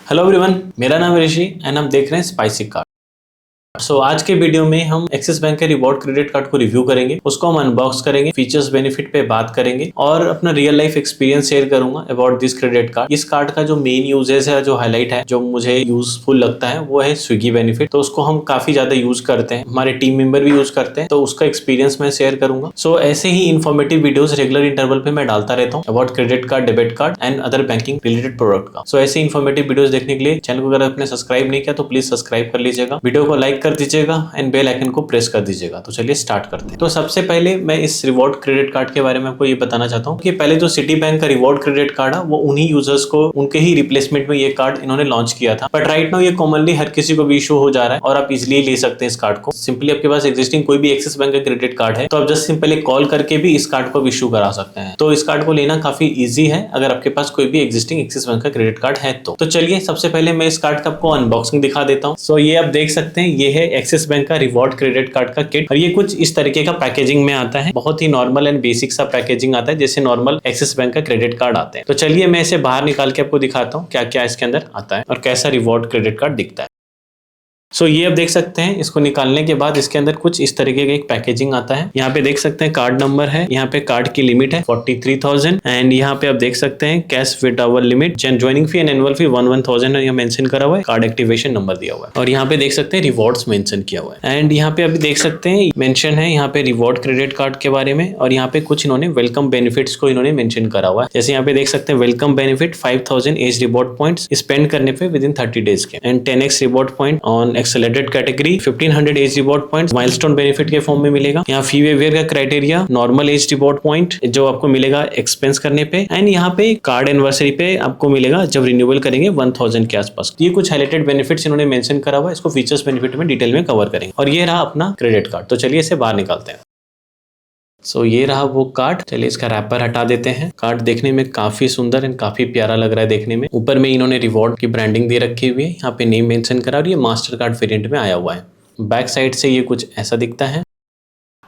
Hello everyone, मेरा नाम है ऋषि एंड हम देख रहे हैं स्पाइसी कार्ड। आज के वीडियो में हम एक्सिस बैंक के रिवॉर्ड क्रेडिट कार्ड को रिव्यू करेंगे, उसको हम अनबॉक्स करेंगे, फीचर्स बेनिफिट पे बात करेंगे और अपना रियल लाइफ एक्सपीरियंस शेयर करूंगा अबाउट दिस क्रेडिट कार्ड। इस कार्ड का जो मेन यूजेस है, जो हाईलाइट है, जो मुझे यूजफुल लगता है वो है स्विगी बेनिफिट। तो उसको हम काफी ज्यादा यूज करते हैं, हमारे टीम मेंबर भी यूज करते हैं, तो उसका एक्सपीरियंस मैं शेयर करूंगा। ऐसे ही इन्फॉर्मेटिव वीडियोस रेगुलर इंटरवल पे मैं डालता रहता हूँ about credit card, debit card and other banking related product का। ऐसे इन्फॉर्मेटिव वीडियोस देखने के लिए चैनल को अगर आपने सब्सक्राइब नहीं किया तो प्लीज सब्सक्राइब कर लीजिएगा, वीडियो को लाइक कर दीजिएगा एंड बेल आइकन को प्रेस कर दीजिएगा। तो चलिए स्टार्ट करते हैं। तो सबसे पहले मैं इस रिवॉर्ड क्रेडिट कार्ड के बारे में आपको ये बताना चाहता हूँ कि पहले जो सिटी बैंक का रिवॉर्ड क्रेडिट कार्ड है वो उन्हीं यूजर्स को, उनके ही रिप्लेसमेंट में ये कार्ड इन्होंने लॉन्च किया था। बट राइट नाउ ये कॉमनली हर किसी को भी इशू हो जा रहा है और आप इजिली ले सकते हैं इस कार्ड को। सिंपली आपके पास एग्जिस्टिंग कोई भी एक्सिस बैंक का क्रेडिट कार्ड है तो आप जस्ट सिंपली कॉल करके भी इस कार्ड को इशू करा सकते हैं। तो इस कार्ड को लेना काफी ईजी है अगर आपके पास कोई भी एग्जिस्टिंग एक्सिस बैंक का क्रेडिट कार्ड है तो चलिए सबसे पहले मैं इस कार्ड का आपको अनबॉक्सिंग दिखा देता हूँ। ये आप देख सकते हैं, ये है एक्सिस बैंक का रिवॉर्ड क्रेडिट कार्ड का किट और ये कुछ इस तरीके का पैकेजिंग में आता है। बहुत ही नॉर्मल एंड बेसिक सा पैकेजिंग आता है जैसे नॉर्मल एक्सिस बैंक का क्रेडिट कार्ड आते हैं। तो चलिए मैं इसे बाहर निकाल के आपको दिखाता हूँ क्या क्या इसके अंदर आता है और कैसा रिवॉर्ड क्रेडिट कार्ड दिखता है। ये आप देख सकते हैं, इसको निकालने के बाद इसके अंदर कुछ इस तरीके का एक पैकेजिंग आता है। यहाँ पे देख सकते हैं कार्ड नंबर है, यहाँ पे कार्ड की लिमिट है 43,000 एंड यहाँ पे आप देख सकते हैं cash withdrawal limit, joining fee and annual फी 11,000 यहाँ मेंशन करा हुआ है, कार्ड एक्टिवेशन नंबर दिया हुआ है और यहाँ पे देख सकते हैं रिवॉर्ड्स मेंशन किया हुआ है। एंड यहाँ पे अभी देख सकते हैं मेंशन है यहाँ पे रिवॉर्ड क्रेडिट कार्ड के बारे में और यहाँ पे कुछ इन्होंने वेलकम बेनिफिट्स को इन्होंने मेंशन करा हुआ है। जैसे यहाँ पे देख सकते हैं welcome benefit 5,000 as reward points spend करने पे विद इन 30 डेज के and 10x reward point on accelerated category, 1500 as reward points milestone benefit के फॉर्म में मिलेगा। यहाँ फी वेवियर का criteria, normal as reward point जो आपको मिलेगा एक्सपेंस करने पे एंड यहाँ पे कार्ड एनिवर्सरी पे आपको मिलेगा जब रिन्यूअल करेंगे 1000 के आसपास। ये कुछ हाईलाइटेड बेनिफिट्स इन्होंने मेंशन करा हुआ है, इसको फीचर्स बेनिफिट में डिटेल में कवर करेंगे और ये रहा अपना क्रेडिट कार्ड। तो चलिए इसे बाहर निकालते हैं। ये रहा वो कार्ड। चलिए इसका रैपर हटा देते हैं। कार्ड देखने में काफी सुंदर एंड काफी प्यारा लग रहा है देखने में। ऊपर में इन्होंने रिवॉर्ड की ब्रांडिंग दे रखी हुई है, यहाँ पे नेम मेंशन करा और ये मास्टर कार्ड वेरिएंट में आया हुआ है। बैक साइड से ये कुछ ऐसा दिखता है।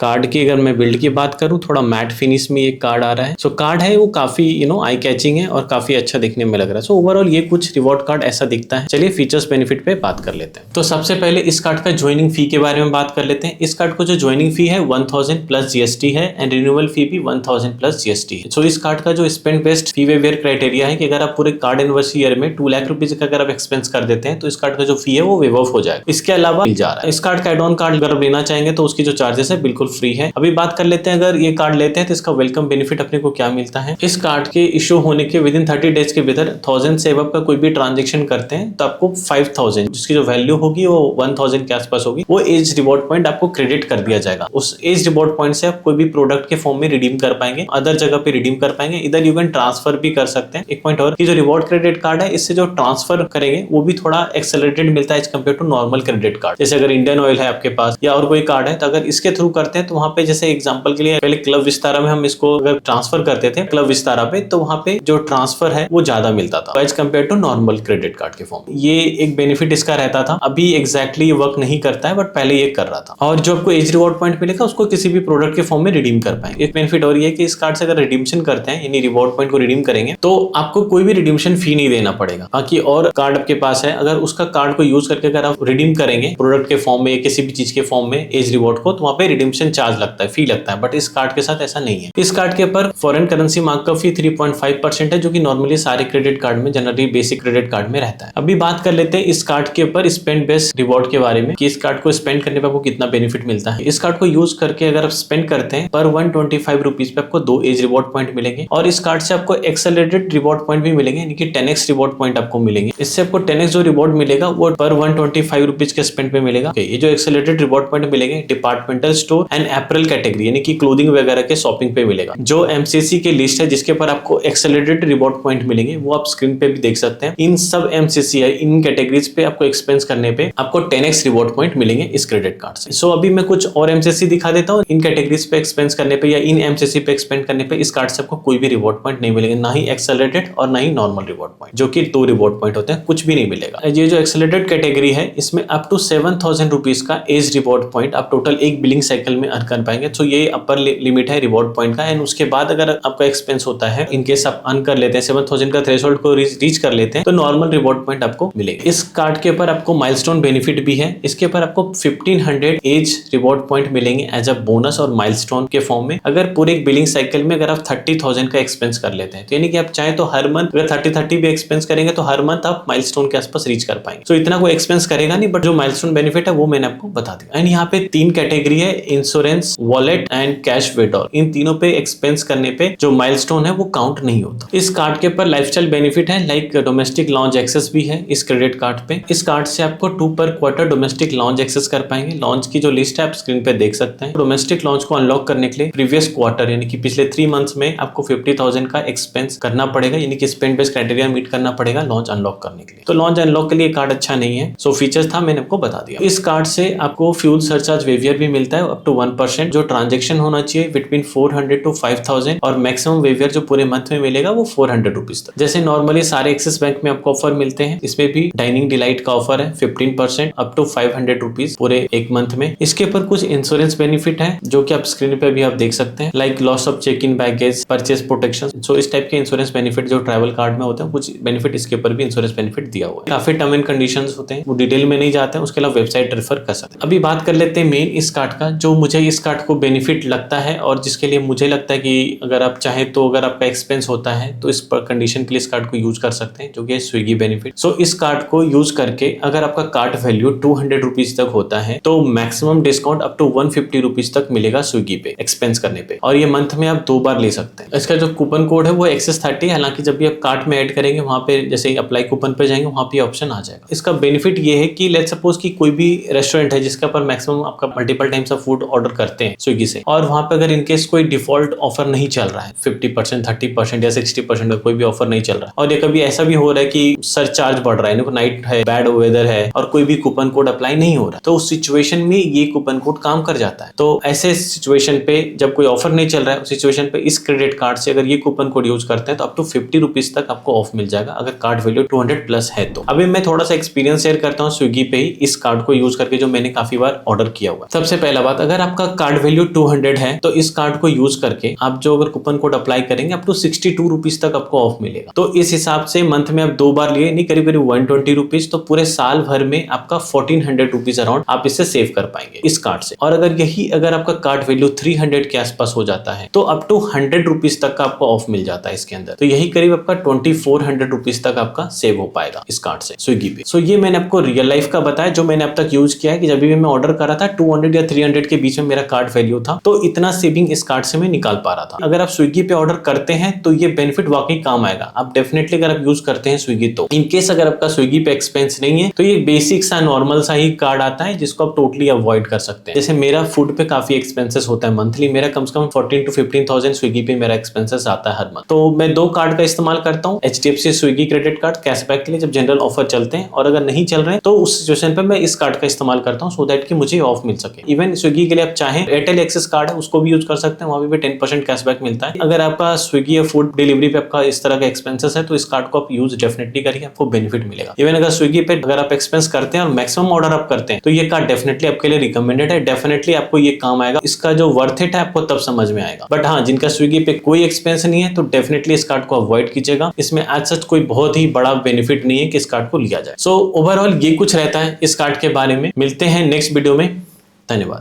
कार्ड की अगर मैं बिल्ड की बात करूं, थोड़ा मैट फिनिश में ये कार्ड आ रहा है। कार्ड है वो काफी आई कैचिंग है और काफी अच्छा दिखने में लग रहा है। ओवरऑल ये कुछ रिवॉर्ड कार्ड ऐसा दिखता है। चलिए फीचर्स बेनिफिट पे बात कर लेते हैं। तो सबसे पहले इस कार्ड का ज्वाइनिंग फी के बारे में बात कर लेते हैं। इस कार्ड को जो ज्वाइनिंग फी है 1000 प्लस जीएसटी है एंड रिन्यूअल फी भी 1000 प्लस जीएसटी है। इस कार्ड का जो स्पेंड बेस्ड फी वेवियर क्राइटेरिया है कि अगर आप पूरे कार्ड एनिवर्सरी ईयर में 2 लाख रुपीज का अगर आप एक्सपेंस कर देते हैं तो इस कार्ड का जो फी है वो वेव ऑफ हो जाएगा। इसके अलावा मिल जा रहा है। इस कार्ड का एड ऑन कार्ड अगर आप लेना चाहेंगे तो उसकी जो चार्जेस है बिल्कुल फ्री है। अभी बात कर लेते हैं अगर ये कार्ड लेते हैं तो इसका वेलकम बेनिफिट अपने को क्या मिलता है। इस कार्ड के इशू होने के विद इन 30 डेज के भीतर 1000 से अब का कोई भी ट्रांजेक्शन करते हैं तो आपको 5000 जिसकी जो वैल्यू होगी वो 1000 के आसपास होगी, वो एज रिवॉर्ड पॉइंट आपको क्रेडिट कर दिया जाएगा। उस एज रिवॉर्ड पॉइंट से आप कोई भी प्रोडक्ट के फॉर्म में रिडीम कर पाएंगे, अदर जगह पे रिडीम कर पाएंगे, इधर यू कैन ट्रांसफर भी कर सकते हैं। एक पॉइंट और कि जो रिवॉर्ड क्रेडिट कार्ड है इससे जो ट्रांसफर करेंगे वो भी थोड़ा एक्सेलरेटेड मिलता है as compare to normal credit card. जैसे अगर इंडियन ऑयल है आपके पास या और कोई कार्ड है तो अगर इसके थ्रू करते हैं तो वहां पे जैसे एग्जांपल के लिए पहले क्लब विस्तारा में हम इसको अगर ट्रांसफर करते थे क्लब विस्तारा पे तो वहां पे जो ट्रांसफर है वो ज्यादा मिलता था as compare to normal credit card के फॉर्म। ये एक बेनिफिट इसका रहता था। अभी एग्जैक्टली ये वर्क नहीं करता है बट पहले ये कर रहा था। और जो आपको एज रिवॉर्ड पॉइंट मिलेगा उसको किसी भी प्रोडक्ट के फॉर्म में रिडीम कर पाएंगे। एक बेनिफिट और ये कि इस कार्ड से अगर रिडीमशन करते हैं यानी रिवॉर्ड पॉइंट को रिडीम करेंगे तो आपको कोई भी रिडीमशन फी नहीं देना पड़ेगा। बाकी और कार्ड आपके पास है, अगर उसका कार्ड को यूज करके अगर आप रिडीम करेंगे प्रोडक्ट के फॉर्म में या किसी भी चीज के फॉर्म में एज रिवॉर्ड को, तो वहां पे रिडीमशन चार्ज लगता है, फी लगता है। बट इस कार्ड के साथ ऐसा नहीं है। इस कार्ड के ऊपर फॉरेन करेंसी मार्कअप फी 3.5% है जो कि नॉर्मली सारे क्रेडिट कार्ड में, जनरली बेसिक क्रेडिट कार्ड में रहता है। अभी बात कर लेते हैं इस कार्ड के ऊपर स्पेंड बेस्ड रिवॉर्ड के बारे में कि इस कार्ड को स्पेंड करने पर आपको कितना बेनिफिट मिलता है। इस कार्ड को यूज करके अगर आप स्पेंड करते हैं पर 125 रुपीज पे आपको 2 एज रिवॉर्ड पॉइंट मिलेंगे और इस कार्ड से आपको एक्सेलरेटेड रिवॉर्ड पॉइंट भी मिलेंगे यानी कि 10x रिवॉर्ड पॉइंट आपको मिलेंगे। इससे आपको 10x जो रिवॉर्ड मिलेगा वो पर 125 रुपीज के स्पेंड पे मिलेगा। ये जो एक्सेलरेटेड रिवॉर्ड पॉइंट मिलेंगे departmental store and apparel category यानी कि क्लोथिंग वगैरह के शॉपिंग पे मिलेगा। जो एमसीसी की लिस्ट है जिसके ऊपर आपको एक्सेलरेटेड रिवॉर्ड पॉइंट मिलेंगे वो आप स्क्रीन पे भी देख सकते हैं। इन सब एमसीसी है, इन कैटेगरीज पे आपको एक्सपेंस करने पे आपको 10x रिवॉर्ड पॉइंट मिलेंगे इस क्रेडिट कार्ड से। अभी मैं कुछ और एमसीसी दिखा देता हूँ। इन कैटेगरीज पे एक्सपेंस करने पे या इन एमसीसी पे एक्सपेंड करने पे इस कार्ड से आपको कोई भी रिवॉर्ड पॉइंट नहीं मिलेंगे, ना ही एक्सेलरेटेड और ना ही नॉर्मल रिवॉर्ड पॉइंट, जो कि 2 रिवॉर्ड पॉइंट होते हैं, कुछ भी नहीं मिलेगा। ये जो एक्सेलरेटेड कैटेगरी है इसमें अप टू 7000 रुपीज का एज रिवॉर्ड पॉइंट आप टोटल एक बिलिंग साइकिल में में अर्न कर पाएंगे। तो ये अपर लिमिट है रिवॉर्ड पॉइंट का। एंड उसके बाद अगर आपका एक्सपेंस होता है, इनकेस आप अर्न कर लेते हैं 7000 का थ्रेशोल्ड को रीच कर लेते हैं, तो नॉर्मल रिवॉर्ड पॉइंट आपको मिलेगा। इस कार्ड के ऊपर आपको माइलस्टोन बेनिफिट भी है। इसके ऊपर आपको 1500 एज रिवॉर्ड पॉइंट मिलेंगे एज अ बोनस और माइलस्टोन के फॉर्म में, अगर पूरे एक बिलिंग साइकिल में अगर आप 30,000 का एक्सपेंस कर लेते हैं। तो यानी कि आप चाहे तो हर मंथ अगर 30 भी एक्सपेंस करेंगे तो हर मंथ आप माइलस्टोन के आसपास रीच कर पाएंगे। तो इतना कोई एक्सपेंस करेगा नहीं, बट जो माइलस्टोन बेनिफिट है वो मैंने आपको बता दिया। एंड यहाँ पे 3 कैटेगरी है, insurance, wallet and cash withdrawal. इन तीनों पे एक्सपेंस करने पे जो माइलस्टोन है वो काउंट नहीं होता। इस कार्ड के ऊपर लाइफस्टाइल बेनिफिट है, लाइक डोमेस्टिक लॉन्च एक्सेस भी है इस क्रेडिट कार्ड पे। इस कार्ड से आपको 2 पर क्वार्टर डोमेस्टिक लॉन्च एक्सेस कर पाएंगे। लॉन्च की जो लिस्ट है आप स्क्रीन पे देख सकते हैं। डोमेस्टिक लॉन्च को अनलॉक करने के लिए प्रीवियस क्वार्टर यानी कि पिछले 3 मंथ्स में आपको 50,000 का एक्सपेंस करना पड़ेगा, यानी कि स्पेंड बेस्ड क्राइटेरिया मीट करना पड़ेगा लॉन्च अनलॉक करने के लिए। तो लॉन्च अनलॉक के लिए कार्ड अच्छा नहीं है। सो फीचर्स था मैंने आपको बता दिया। इस कार्ड से आपको फ्यूल सरचार्ज वेवियर भी मिलता है अप टू 1%। जो ट्रांजेक्शन होना चाहिए बिटवीन 400 to 5000 और मैक्सिमम वेवियर जो पूरे मंथ में मिलेगा वो 400 रुपीज तक। जैसे नॉर्मली सारे एक्सिस बैंक में आपको ऑफर मिलते हैं, इसमें भी डाइनिंग डिलाइट का ऑफर है 15% अप टू 500 रुपीज पूरे एक मंथ में। इसके ऊपर कुछ इंश्योरेंस बेनिफिट है जो कि आप स्क्रीन पे भी आप देख सकते हैं, like loss of check in baggage, purchase protection. So इस टाइप के इंश्योरेंस बेनिफिट जो ट्रैवल कार्ड में होते हैं, कुछ बेनिफिट इसके ऊपर भी इंश्योरेंस बेनिफिट दिया हुआ है। काफी टर्म एंड कंडीशंस होते हैं, वो डिटेल में नहीं जाते हैं, उसके अलावा वेबसाइट रेफर कर सकते हैं। अभी बात कर लेते हैं मेन इस कार्ड का, जो मुझे इस कार्ड को बेनिफिट लगता है और जिसके लिए मुझे लगता है कि अगर आप चाहें तो अगर आपका एक्सपेंस होता है तो इस पर कंडीशन के लिए इस कार्ड को यूज कर सकते हैं, जो कि स्विगी बेनिफिट। सो इस कार्ड को यूज करके अगर आपका कार्ड वैल्यू 200 रुपीज तक होता है तो maximum discount up to 150 rupees तक मिलेगा स्विगी पे एक्सपेंस करने पे, और ये मंथ में आप 2 बार ले सकते हैं। इसका जो कूपन कोड है वो एक्सेस 30, हालांकि जब भी आप कार्ड में ऐड करेंगे वहां पे जैसे अप्लाई कूपन पे जाएंगे वहां पे ऑप्शन आ जाएगा। इसका बेनिफिट ये है कि लेट्स सपोज कि कोई भी रेस्टोरेंट है जिसके ऊपर मैक्सिमम आपका multiple times of food order करते हैं स्विगी से, और वहां पे अगर इनकेस कोई डिफॉल्ट ऑफर नहीं चल रहा है 50%, 30% या 60% का कोई भी ऑफर नहीं चल रहा है, और ये कभी ऐसा भी हो रहा है कि सरचार्ज बढ़ रहा है, नाइट है, बैड वेदर है और कोई भी कूपन कोड अप्लाई नहीं हो रहा, तो उस सिचुएशन में ये कूपन कोड काम कर जाता है। तो ऐसे सिचुएशन पे जब कोई ऑफर नहीं चल रहा है उस सिचुएशन पे इस क्रेडिट कार्ड से अगर ये कूपन कोड यूज करते हैं तो अप टू 50 रुपीज तक आपको ऑफ मिल जाएगा अगर कार्ड वैल्यू 200 प्लस है तो। अभी मैं थोड़ा सा एक्सपीरियंस शेयर करता हूँ स्विगी पे ही इस कार्ड को यूज करके, जो मैंने काफी बार ऑर्डर किया हुआ। सबसे पहला बात, अगर आपका कार्ड वैल्यू 200 है तो इस कार्ड को यूज करके आप जो अगर कूपन कोड अप्लाई करेंगे अप टू 62 रुपीज तक आपको ऑफ मिलेगा। तो इस हिसाब से मंथ में आप 2 बार लिए नहीं, करीब करीब 120 रुपीज, तो पूरे साल भर में आपका 1400 रुपीज अराउंड आप इससे सेव कर पाएंगे इस कार्ड से। और अगर आपका कार्ड वैल्यू 300 के आसपास हो जाता है तो अप टू 100 रुपीज तक का आपको ऑफ मिल जाता है इसके अंदर। तो यही करीब आपका 2400 रुपीज तक आपका सेव हो पाएगा इस कार्ड से स्विगी पे। सो ये मैंने आपको रियल लाइफ का बताया, जो मैंने अब तक यूज किया है कि जब भी मैं ऑर्डर कर रहा था 200 या 300 के बीच में मेरा कार्ड वैल्यू था, तो इतना सेविंग इस कार्ड से मैं निकाल पा रहा था। अगर आप स्विगी पे ऑर्डर करते हैं तो ये बेनिफिट वाकई काम आएगा। आप डेफिनेटली अगर आप यूज करते हैं स्विगी तो, इनकेस अगर आपका स्विगी पे एक्सपेंस नहीं है तो ये बेसिक सा नॉर्मल सा ही कार्ड आता है जिसको आप टोटली अवॉइड कर सकते हैं। जैसे मेरा फूड पे काफी एक्सपेंसेस होता है मंथली, मेरा कम से कम 14 to 15,000 स्विगी पे मेरा एक्सपेंसेस आता है हर मंथ। तो मैं 2 कार्ड का इस्तेमाल करता हूँ, HDFC Swiggy credit card cashback के लिए जब जनरल ऑफर चलते हैं, और अगर नहीं चल रहे हैं तो उस सिचुएशन पे मैं इस कार्ड का इस्तेमाल करता हूँ सो दैट कि मुझे ऑफ मिल सके। इवन स्विगी के लिए आप चाहें एयरटेल एक्सेस कार्ड है उसको भी यूज कर सकते हैं, वहां भी 10% कैशबैक मिलता है। अगर आपका स्विगी या फूड डिलीवरी पे आपका इस तरह का एक्सपेंसेस है तो इस कार्ड को आप यूज डेफिनेटली करिए, आपको बेनिफिट मिलेगा। इवन अगर स्विगी पे अगर आप एक्सपेंस करते हैं और मैक्सिमम ऑर्डर आप करते हैं तो ये कार्ड डेफिनेटली आपके लिए रिकमेंडेड है, डेफिनेटली आपको ये काम आएगा। इसका जो वर्थ इट है आपको तब समझ में आएगा। बट हाँ, जिनका स्विगी पे कोई एक्सपेंस नहीं है तो डेफिनेटली इस कार्ड को अवॉइड कीजिएगा। इसमें एज सच कोई बहुत ही बड़ा बेनिफिट नहीं है कि इस कार्ड को लिया जाए। सो ओवरऑल ये कुछ रहता है इस कार्ड के बारे में। मिलते हैं नेक्स्ट वीडियो में, धन्यवाद।